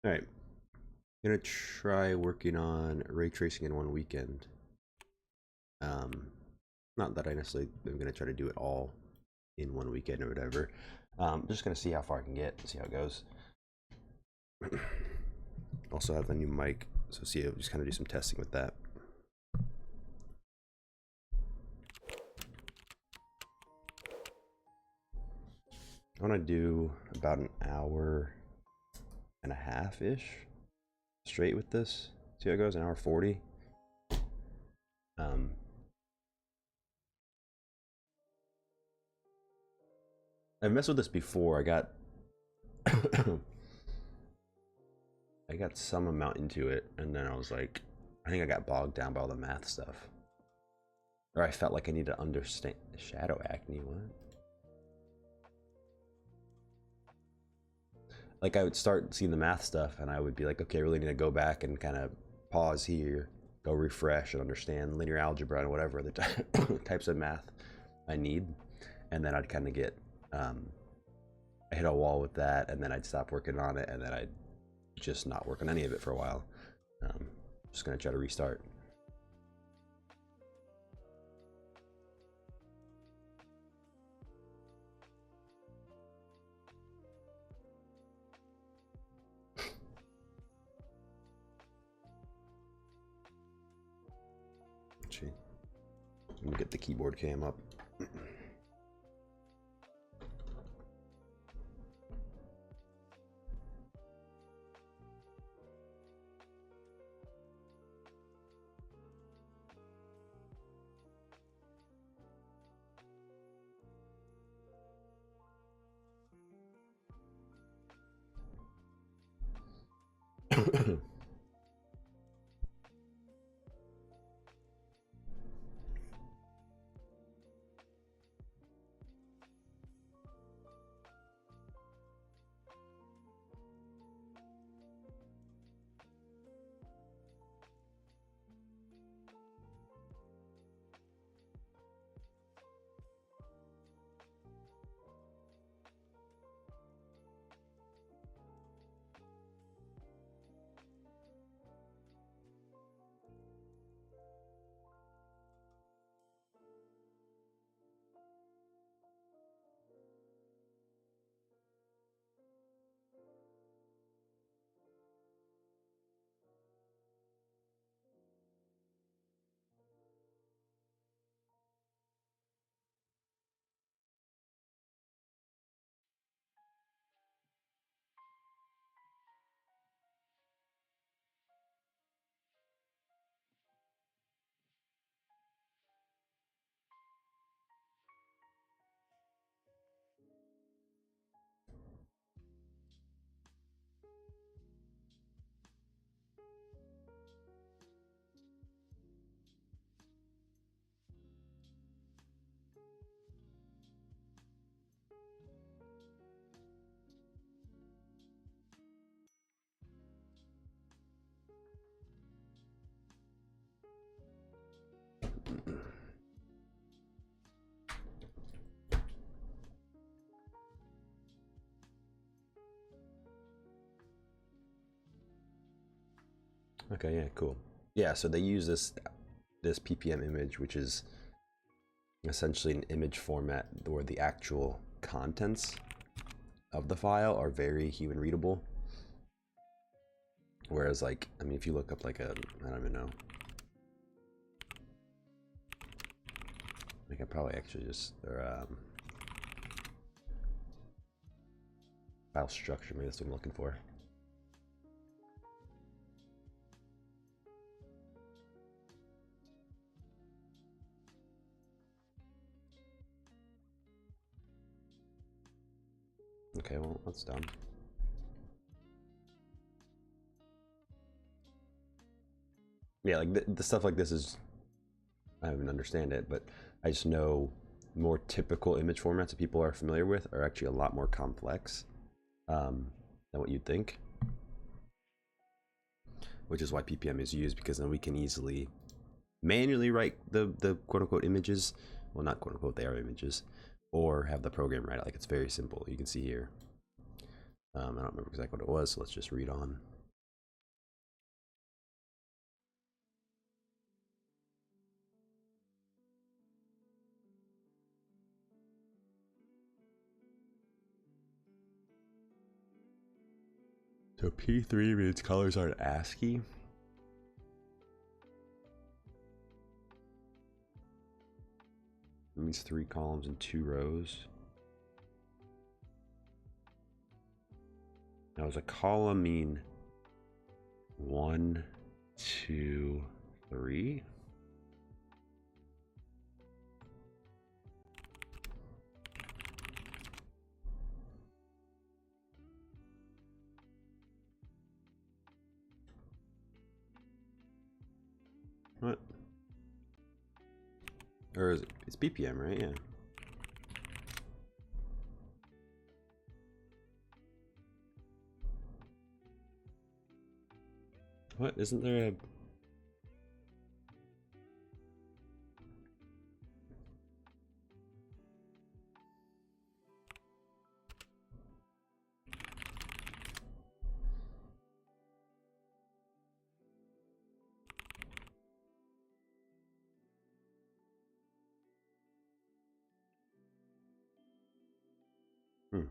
All right, gonna try working on ray tracing in one weekend. Um, Not that I necessarily am gonna try to do it all in one weekend or whatever. Just gonna see how far I can get, see how it goes. Also have a new mic, so see, I'll just kind of do some testing with that. I want to do about an hour and a half ish straight with this. See how it goes, an hour 40. I've messed with this before. I got I got some amount into it, and then I was like, I think I got bogged down by all the math stuff. Or I felt like I needed to understand shadow acne. What? Like I would start seeing the math stuff, and I would be like, okay, I really need to go back and kind of pause here, go refresh and understand linear algebra and whatever the types of math I need, and then I'd kind of get I hit a wall with that, and then I'd stop working on it, and then I'd just not work on any of it for a while. Just gonna try to restart. Gee. Let me get the keyboard cam up. Okay, yeah, cool. Yeah, so they use this PPM image, which is essentially an image format where the actual contents of the file are very human readable. Whereas, like, I mean, if you look up like I don't even know. I could probably actually just, or file structure, maybe that's what I'm looking for. Okay, well, that's done. Yeah, like the stuff like this is, I don't even understand it, but I just know more typical image formats that people are familiar with are actually a lot more complex than what you'd think. Which is why PPM is used, because then we can easily manually write the quote-unquote images. Well, not quote-unquote, they are images. Or have the program write it. Like, it's very simple. You can see here. I don't remember exactly what it was, so let's just read on. So P3 means colors aren't ASCII. It means 3 columns and 2 rows. Now, does a column mean 1, 2, 3? What? Or is it? It's BPM, right? Yeah. What? Isn't there a... Hmm.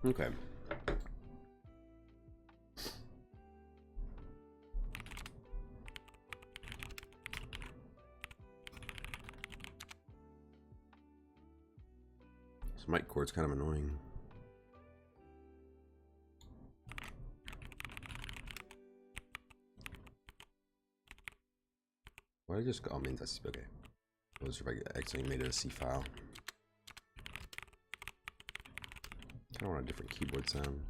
Okay. This mic cord's kind of annoying. Why did I just go? Oh, means that's okay. It was if I accidentally made it a C file. I want a different keyboard sound.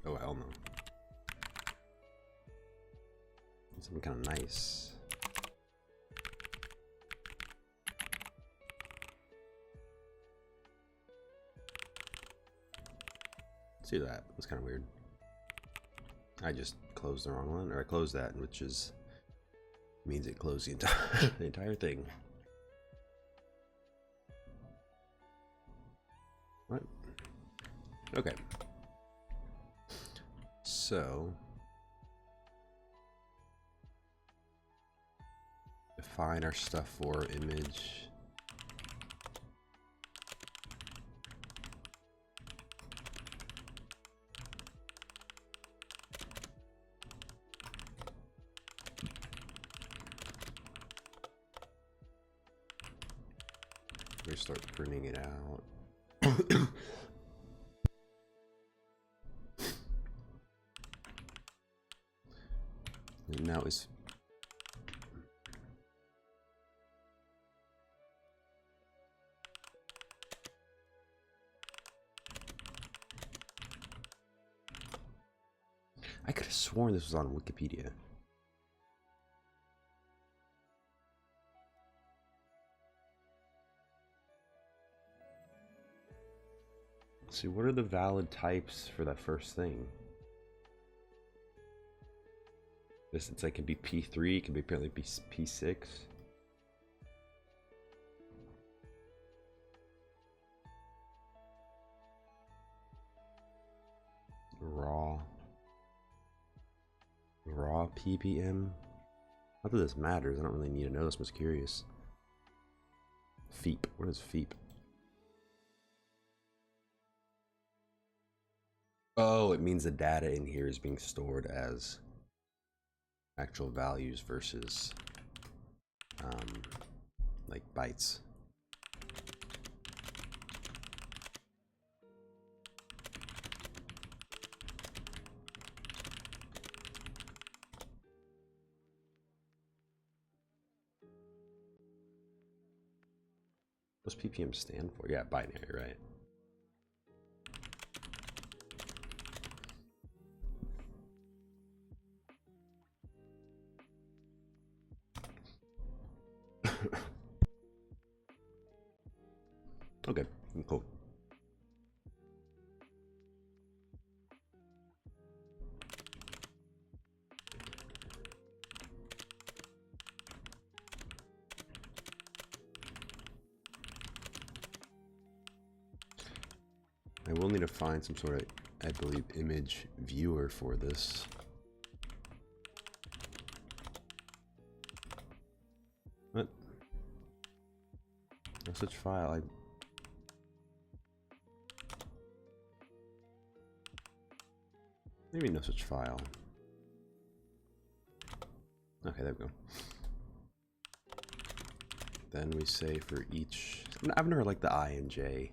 Oh, hell no. Something kind of nice. See that? That's kind of weird. I just closed the wrong one, or I closed that, which is means it closed the entire the entire thing. What? Okay. So define our stuff for image. We start printing it out. And now is I could have sworn this was on Wikipedia. Let's see, what are the valid types for that first thing? This, it's like, it can be P3, it can be apparently P6. Raw PPM. Not that this matters, I don't really need to know this, I'm just curious. FEEP, what is FEEP? Oh, it means the data in here is being stored as actual values versus like bytes. What's PPM stand for? Yeah, binary, right? Okay, cool. I will need to find some sort of, I believe, image viewer for this. What? No such file. Maybe no such file. Okay, there we go. Then we say for each, I've never liked the I and J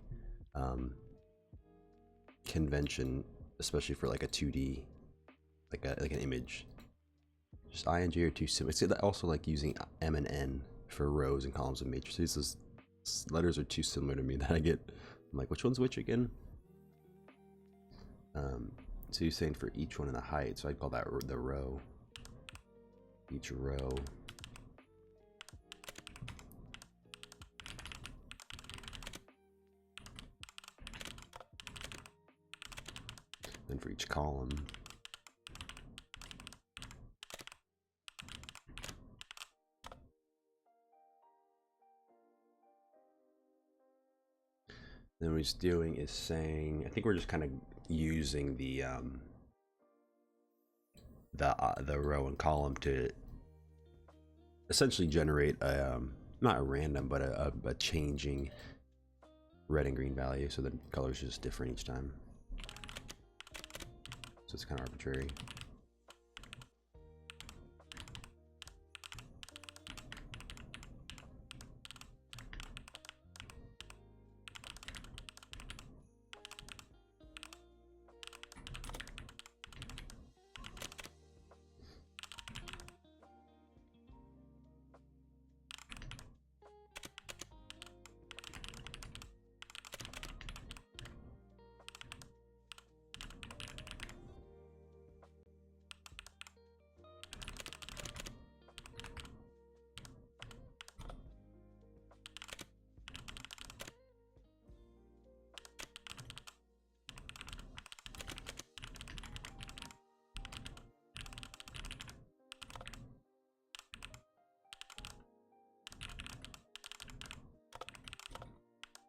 convention, especially for like a 2D, like an image. Just I and J are too similar. It's also like using M and N for rows and columns of matrices. Those letters are too similar to me that I'm like, which one's which again? So you're saying for each one in the height, so I'd call that the row. Each row. Then for each column. Then what he's doing is saying, I think we're just kind of using the row and column to essentially generate a not a random but a changing red and green value, so the colors are just different each time. So it's kind of arbitrary.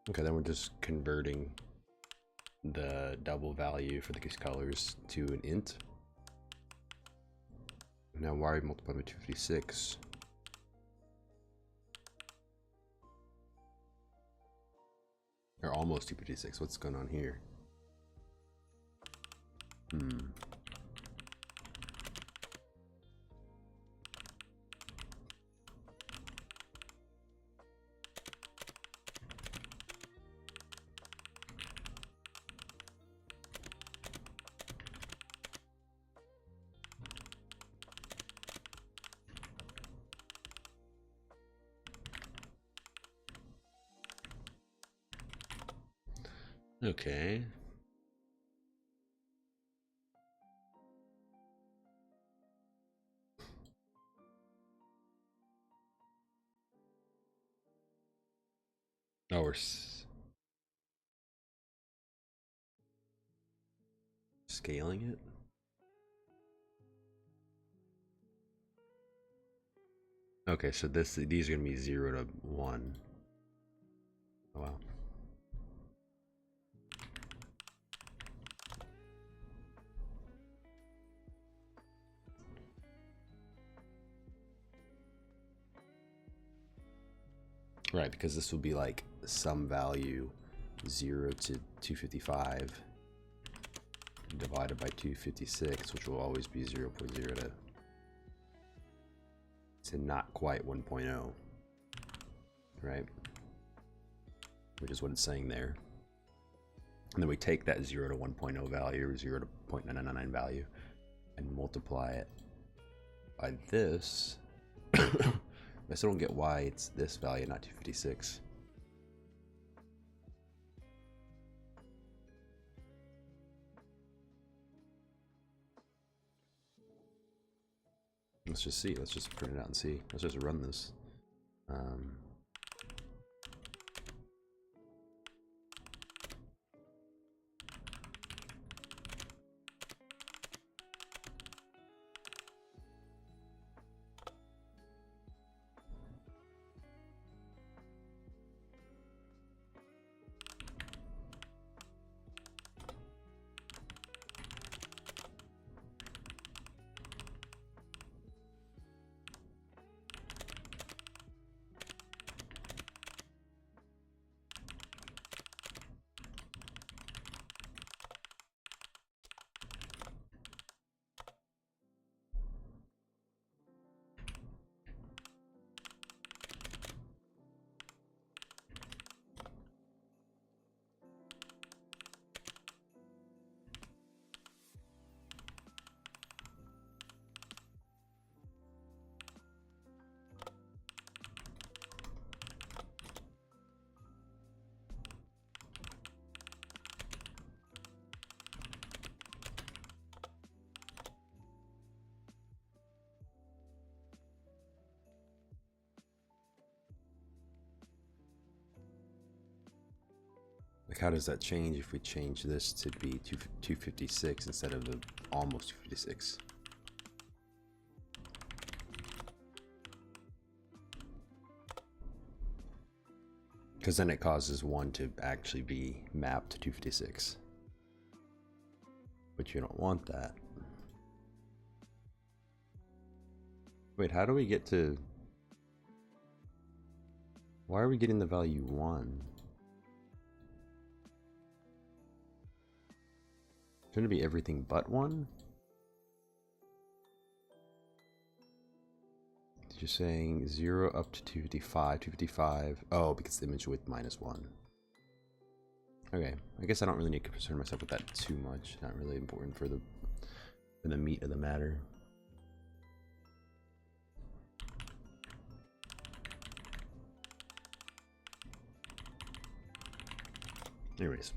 Okay, then we're just converting the double value for these colors to an int. Now y multiplied by 256. Or almost 256. What's going on here? Okay. Oh, we're scaling it? Okay, so these are gonna be 0 to 1. Oh, wow. Right, because this will be like some value 0 to 255 divided by 256, which will always be 0.0 to not quite 1.0, right? Which is what it's saying there. And then we take that 0 to 1.0 value, or 0 to 0.999 value, and multiply it by this. I still don't get why it's this value, not 256. Let's just see. Let's just print it out and see. Let's just run this. Like, how does that change if we change this to be 256 instead of the almost 256? Because then it causes 1 to actually be mapped to 256. But you don't want that. Wait, how do we get to... Why are we getting the value 1? Shouldn't it be everything but 1? You're saying 0 up to 255, 255. Oh, because the image width minus 1. Okay, I guess I don't really need to concern myself with that too much. Not really important for the meat of the matter. Anyways.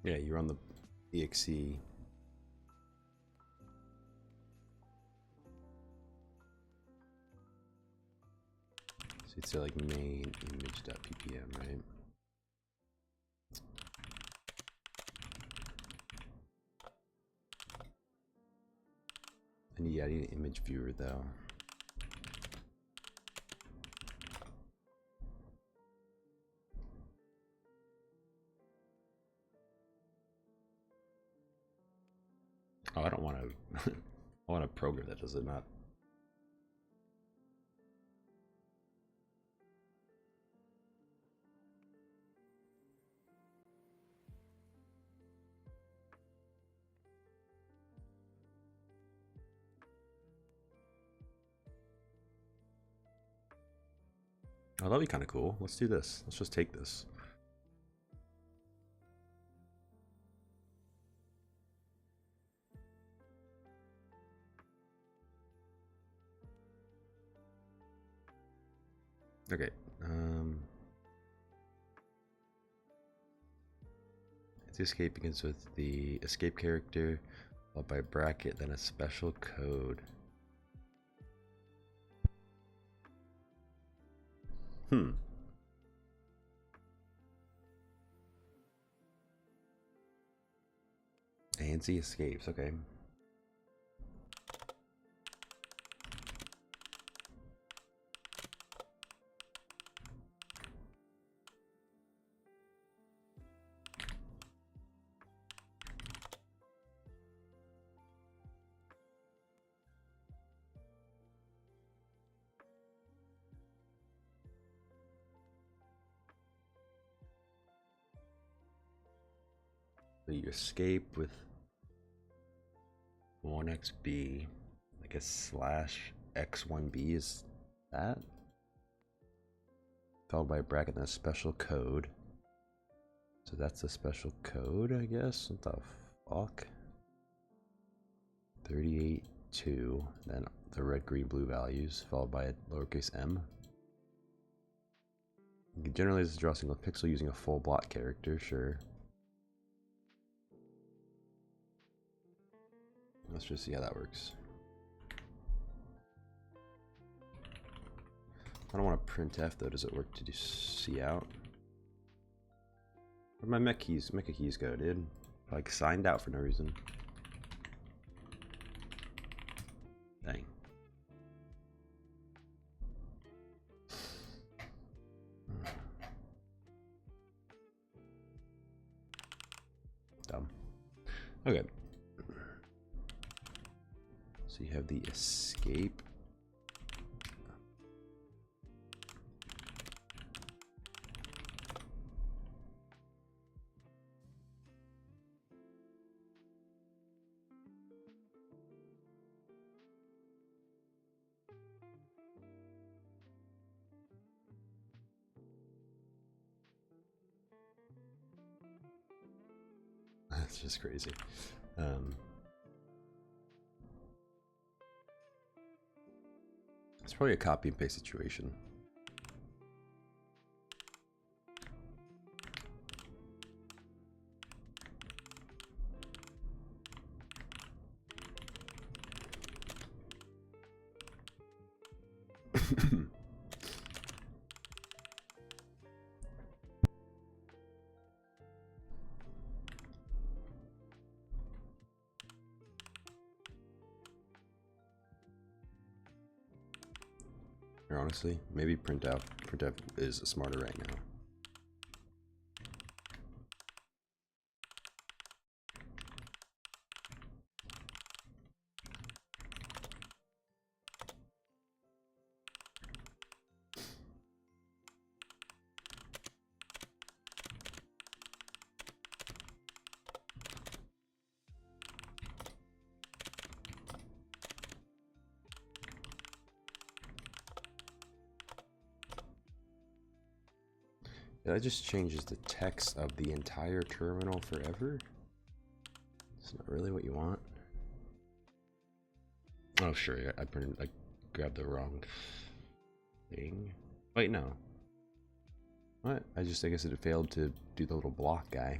Yeah, you're on the exe. So it's like main image.ppm, right? I need an image viewer though. Oh, I don't want to. I want a program that does it, not. Oh, that'd be kind of cool. Let's do this. Let's just take this. Okay. It's escape begins with the escape character, followed by a bracket, then a special code. ANSI escapes, okay. So you escape with 1xb, like a slash x1b is that? Followed by a bracket and a special code. So that's a special code, I guess. What the fuck? 38.2, then the red, green, blue values, followed by a lowercase m. You can generalize this to draw a single pixel using a full block character, sure. Let's just see how that works. I don't want to printf though. Does it work to do cout? Where'd my mecha keys go, dude? Like signed out for no reason. Dang. Dumb. Okay. So you have the escape. just crazy. It's probably a copy and paste situation. Honestly, maybe printf is smarter right now. That just changes the text of the entire terminal forever. It's not really what you want. Oh sure, yeah, I grabbed the wrong thing. Wait, no. What? I guess it failed to do the little block guy.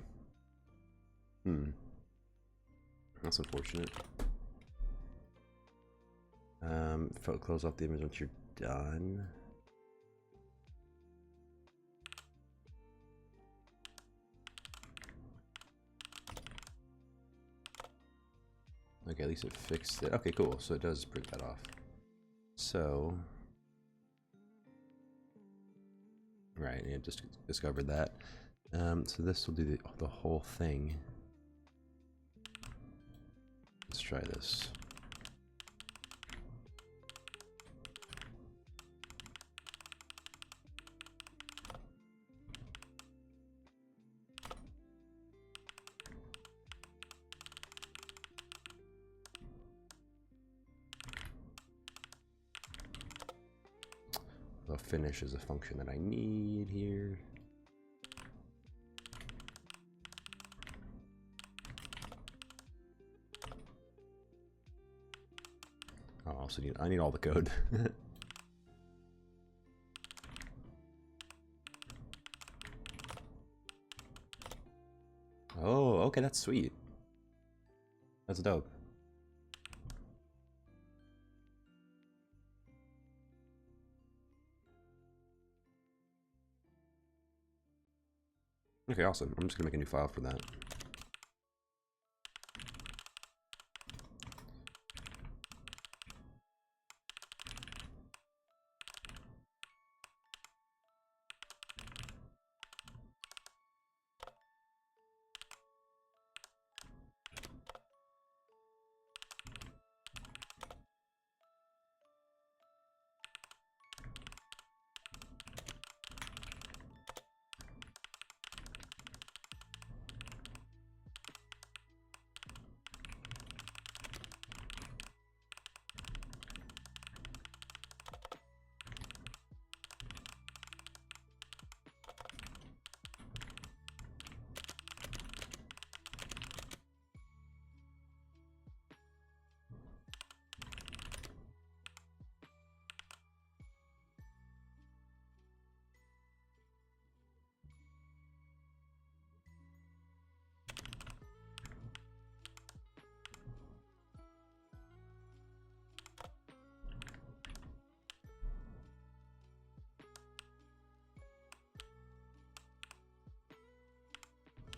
That's unfortunate. Close off the image once you're done. Okay, at least it fixed it. Okay, cool. So it does print that off. So, right, yeah, just discovered that. So this will do the whole thing. Let's try this. The finish is a function that I need here. Oh, I also need all the code. Oh, okay, that's sweet. That's dope. Okay, awesome. I'm just gonna make a new file for that.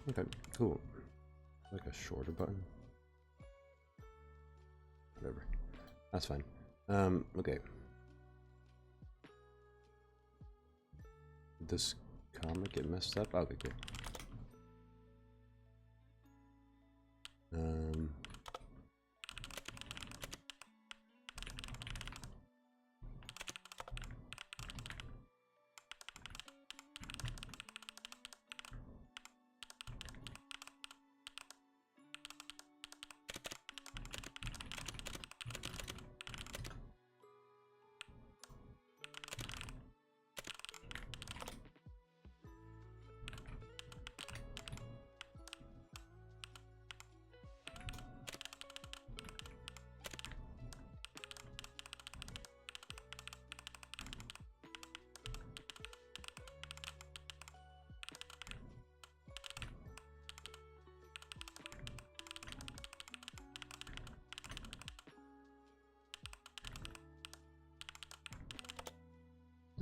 Okay, cool. Like a shorter button. Whatever. That's fine. Okay. Did this comic get messed up? Okay, cool.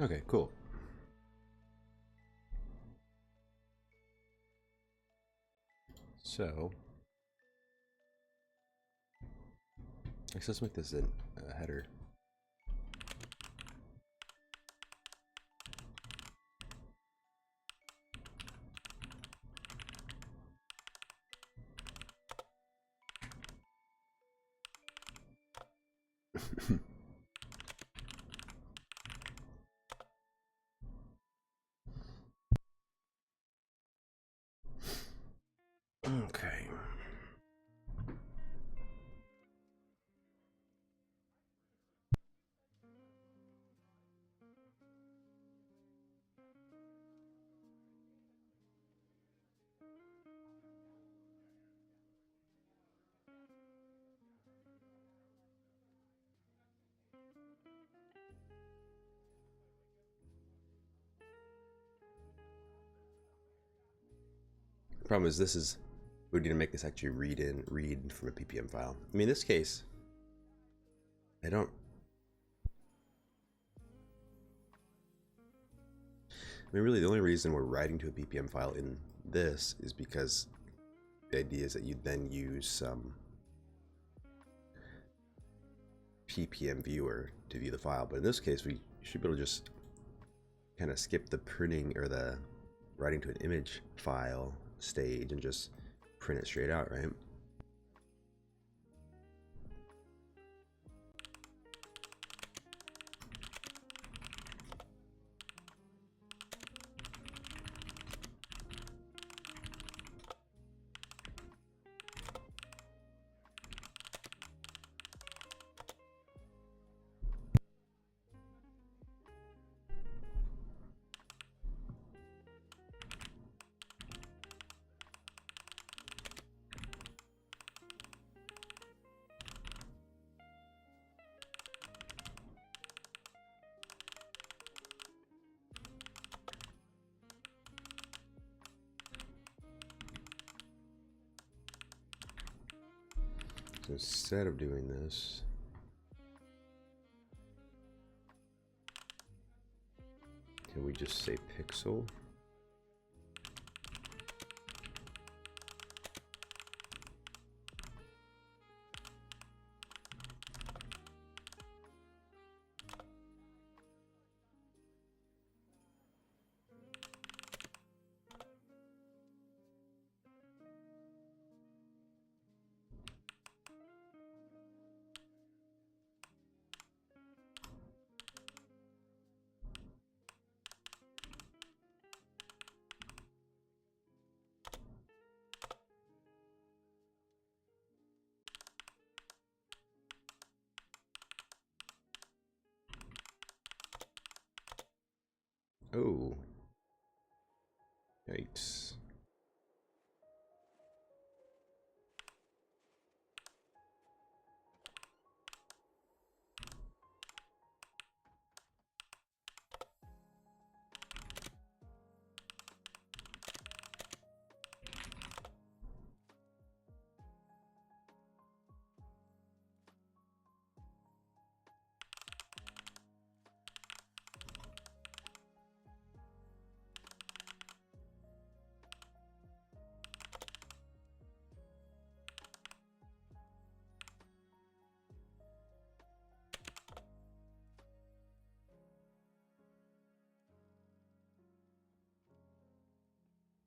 Okay, cool. So, actually, let's make this a header. Okay. The problem is we need to make this actually read from a ppm file. I mean, in this case, I don't. I mean, really, the only reason we're writing to a ppm file in this is because the idea is that you then use some ppm viewer to view the file. But in this case, we should be able to just kind of skip the printing or the writing to an image file stage and just print it straight out, right? So instead of doing this, can we just say pixel? Oh, yikes.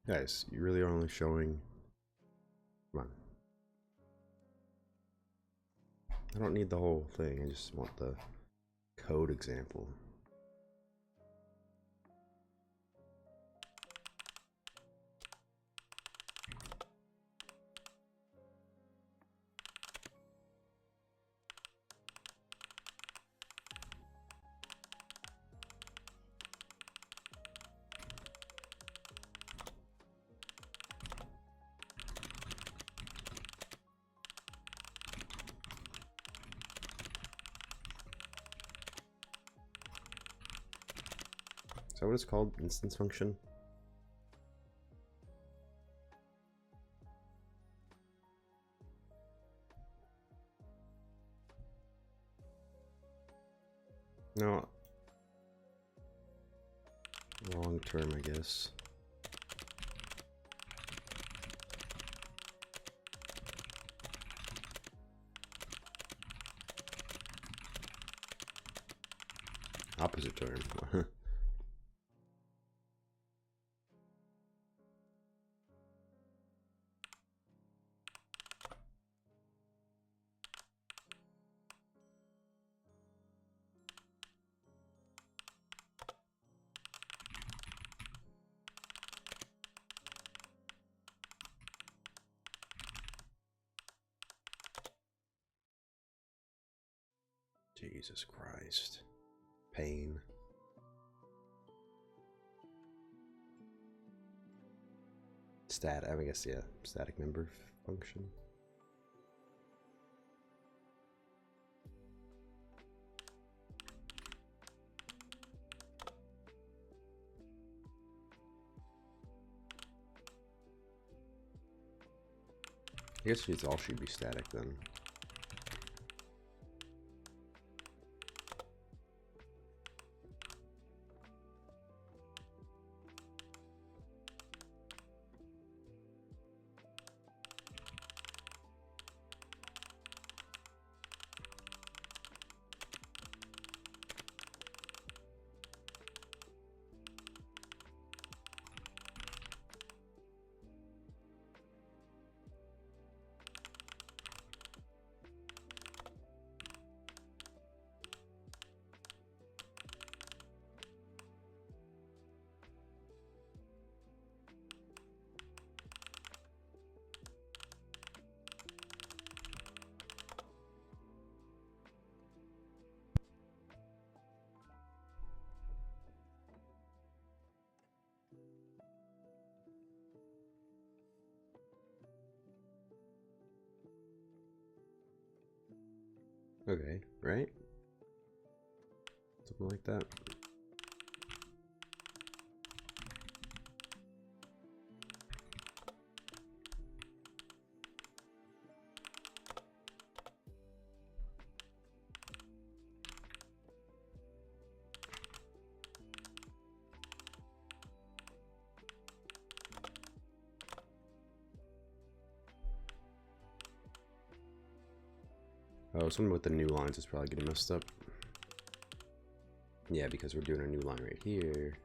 Guys, you really are only showing. Come on. I don't need the whole thing, I just want the code example. Is that what it's called? Instance function? No. long term, I guess. Opposite term. Jesus Christ. Pain. I guess, yeah, static member function. I guess it all should be static then. Okay, right? Something like that. Oh, something with the new lines is probably getting messed up. Yeah, because we're doing a new line right here,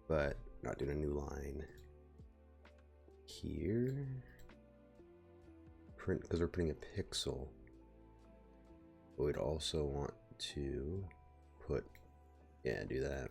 but not doing a new line here. Print, because we're putting a pixel. But we'd also want to put, yeah, do that.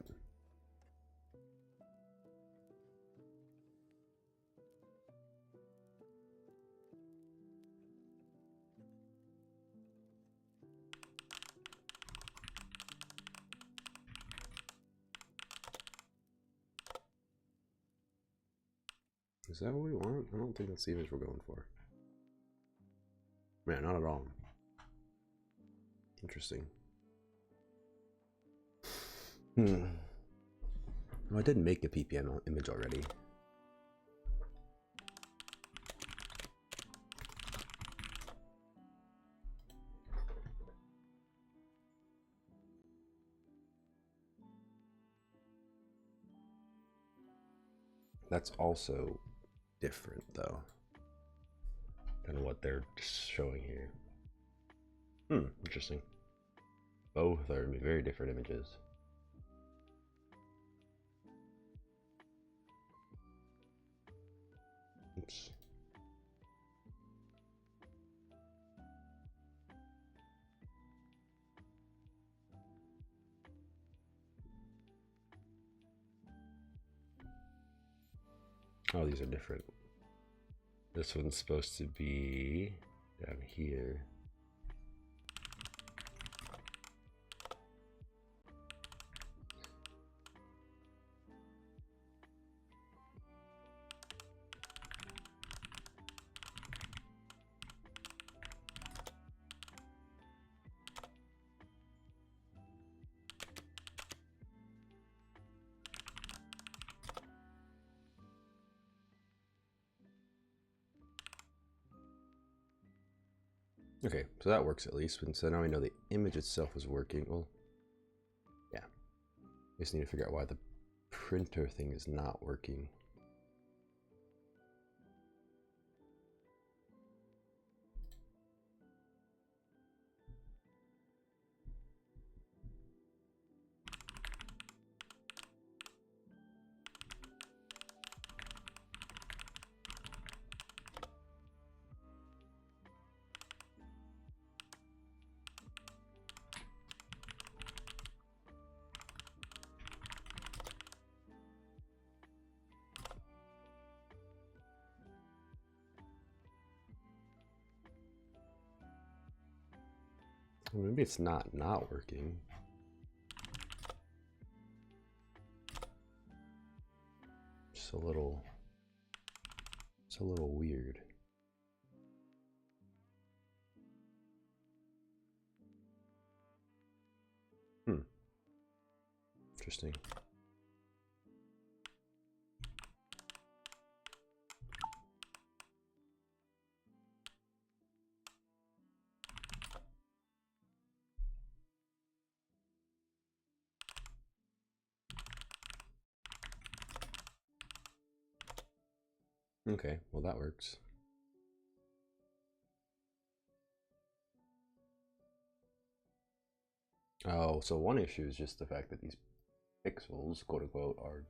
Is that what we want? I don't think that's the image we're going for. Man, not at all. Interesting. Well, I did make a PPM image already. That's also different though than what they're showing here. Interesting. Both are very different images. Oops. Oh, these are different. This one's supposed to be down here. Okay, so that works at least. And so now we know the image itself is working. Well, yeah. We just need to figure out why the printer thing is not working. Maybe it's not working. It's a little weird. Interesting. Okay, well that works. Oh, so one issue is just the fact that these pixels, quote unquote, are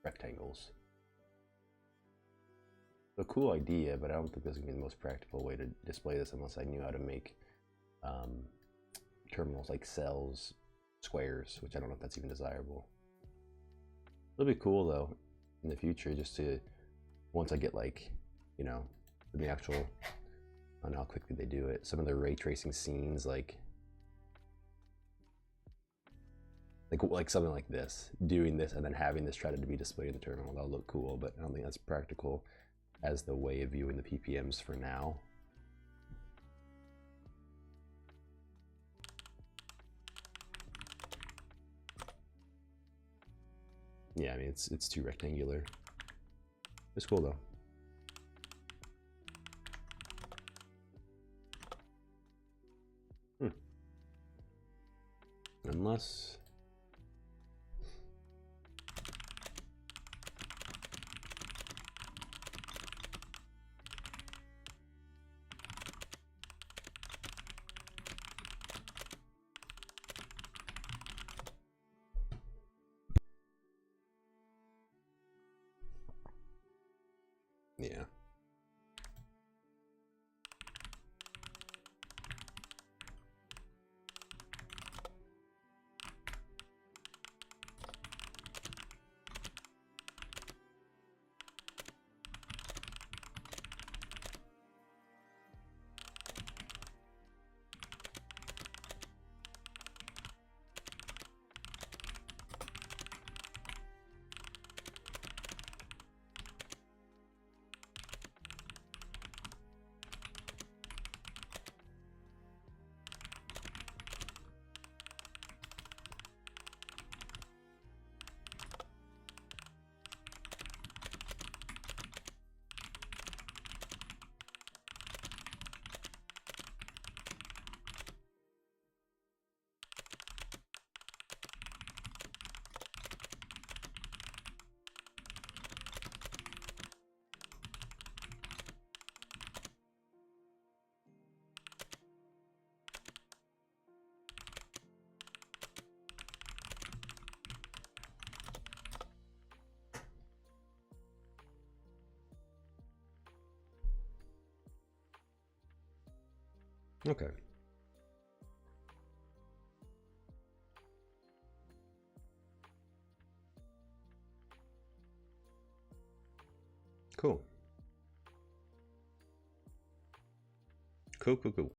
rectangles. A cool idea, but I don't think this is going to be the most practical way to display this unless I knew how to make terminals like cells squares, which I don't know if that's even desirable. It'll be cool though in the future, just to, once I get like, you know, the actual, I don't know how quickly they do it, some of the ray tracing scenes, like something like this, doing this and then having this try to be displayed in the terminal. That'll look cool, but I don't think that's practical as the way of viewing the PPMs for now. Yeah, I mean, it's too rectangular. It's cool though. Unless... yeah. Okay. Cool. Cool.